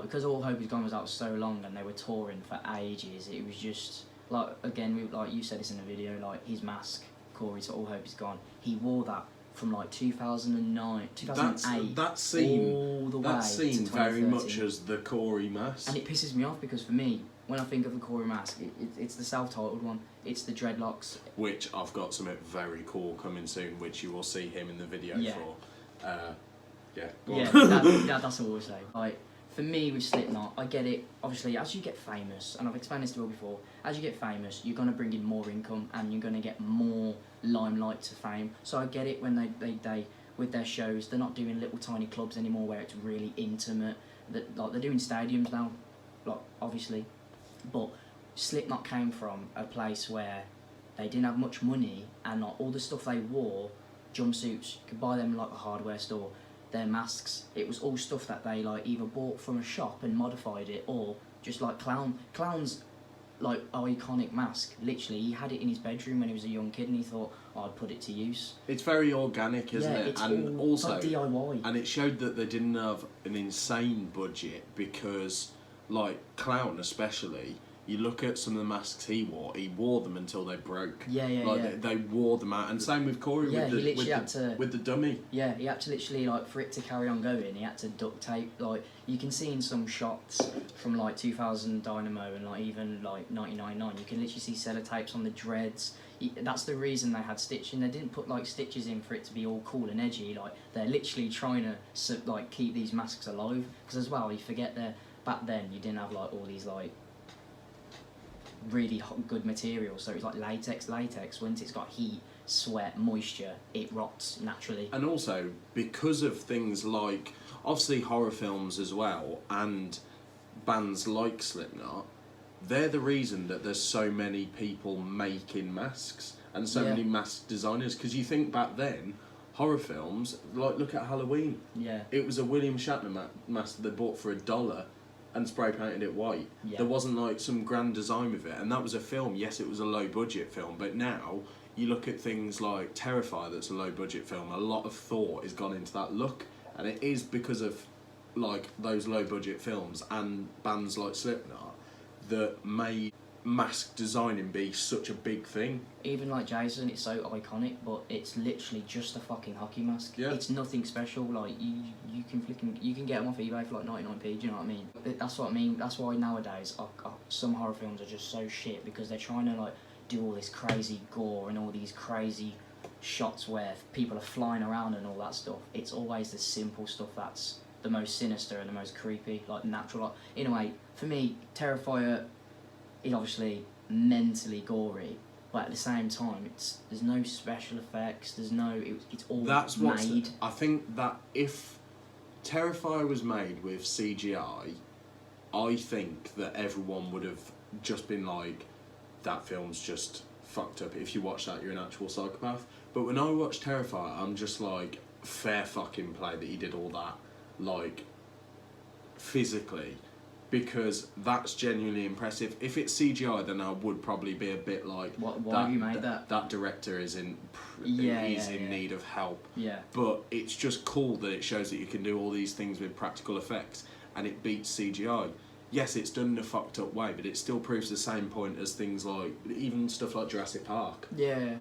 because All Hope Is Gone was out so long and they were touring for ages, it was just, like, again, like you said this in the video, like, his mask, Corey's All Hope Is Gone, he wore that from, like, 2009, 2008, that scene, all the way that scene to very 2013. much as the Corey mask. And it pisses me off because for me, when I think of the Corey mask, it's the self-titled one. It's the dreadlocks. Which I've got something very cool coming soon, which you will see him in the video for. That's all I say. Like, for me with Slipknot, I get it. Obviously, as you get famous, and I've explained this to Will before, as you get famous, you're going to bring in more income and you're going to get more limelight to fame. So I get it when they with their shows, they're not doing little tiny clubs anymore where it's really intimate. Like, they're doing stadiums now, like, obviously. But Slipknot came from a place where they didn't have much money, and like, all the stuff they wore, jumpsuits, you could buy them like a hardware store, their masks, it was all stuff that they like either bought from a shop and modified it, or just like Clown's like iconic mask, literally he had it in his bedroom when he was a young kid and he thought, oh, I'd put it to use. It's very organic, isn't it? It's and all, also like DIY. And it showed that they didn't have an insane budget, because like Clown especially, you look at some of the masks he wore them until they broke. They wore them out, and same with Corey with the dummy. Yeah, he had to literally, like, for it to carry on going, he had to duct tape. Like, you can see in some shots from like 2000 Dynamo and like even like 99.9, you can literally see sellotapes on the dreads. That's the reason they had stitching. They didn't put like stitches in for it to be all cool and edgy. Like, they're literally trying to like keep these masks alive, because as well, you forget that back then you didn't have like all these like really good materials, so it's like latex. Once it's got heat, sweat, moisture, it rots naturally. And also because of things like obviously horror films as well, and bands like Slipknot, they're the reason that there's so many people making masks and so many mask designers. Because you think back then, horror films, like look at Halloween. Yeah. It was a William Shatner mask that they bought for $1 and spray painted it white. Yeah. There wasn't like some grand design with it, and that was a film. Yes, it was a low budget film, but now you look at things like Terrifier, that's a low budget film. A lot of thought has gone into that look, and it is because of like those low budget films and bands like Slipknot that made mask designing be such a big thing. Even like Jason, it's so iconic, but it's literally just a fucking hockey mask. Yeah. It's nothing special. Like you can get them off eBay for like 99p. Do you know what I mean? That's what I mean. That's why nowadays some horror films are just so shit, because they're trying to like do all this crazy gore and all these crazy shots where people are flying around and all that stuff. It's always the simple stuff that's the most sinister and the most creepy, like natural. Like, in a way, for me, Terrifier is obviously mentally gory, but at the same time, there's no special effects. It's all made. I think that if Terrifier was made with CGI, I think that everyone would have just been like, that film's just fucked up. If you watch that, you're an actual psychopath. But when I watch Terrifier, I'm just like, fair fucking play that he did all that, like, physically, because that's genuinely impressive. If it's CGI, then I would probably be a bit like, why have you made that? That director is in need of help. Yeah. But it's just cool that it shows that you can do all these things with practical effects, and it beats CGI. Yes, it's done in a fucked up way, but it still proves the same point as things like, even stuff like Jurassic Park. Yeah.